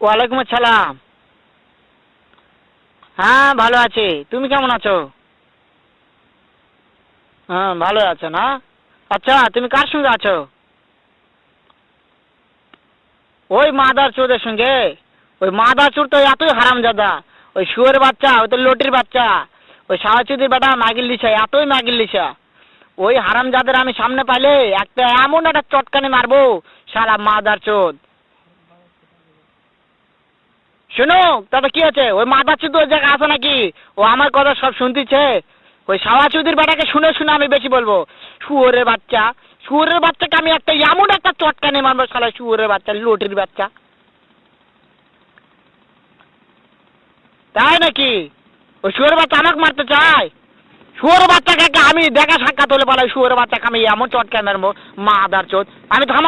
ওয়ালাইকুম আসসালাম। হ্যাঁ ভালো আছি, তুমি কেমন আছো? হ্যাঁ ভালো আছো না? আচ্ছা তুমি কার সঙ্গে আছো? ওই মাদার চোদের সঙ্গে। ওই মাদার চোর তো এতই হারামজাদা। ওই শুয়োরের বাচ্চা, ওই তো লটির বাচ্চা। ওই সাওয়াচুদির বেটা মাগিল দিছে, এতই মাগিল দিছে। ওই হারামজাদের আমি সামনে পাইলে একটা এমন একটা চটকানি মারবো, শালা মাদার চোদ। শোনো, তাতে কি আছে? ওই মাদার চোদ ওই জায়গায় আছে নাকি? ও আমার কথা সব শুনতিছে। ওই সাওয়াচুদির বেটাকে শুনে শুনে আমি বেশি বলবো। শুয়োরের বাচ্চা, শুয়োরের বাচ্চাকে আমি একটা এমন একটা চটকানি মারবো, শালা শুয়োরের বাচ্চা, লটির বাচ্চা। তাই নাকি? ওই শুয়োরের বাচ্চা আমাকে মারতে চায়? শুয়োরের বাচ্চাকে আমি দেখা সাক্ষাৎ হলে বলে শুয়োরের বাচ্চাকে আমি এমন চটকানি মারবো, মাদার চোদ। আমি থামা।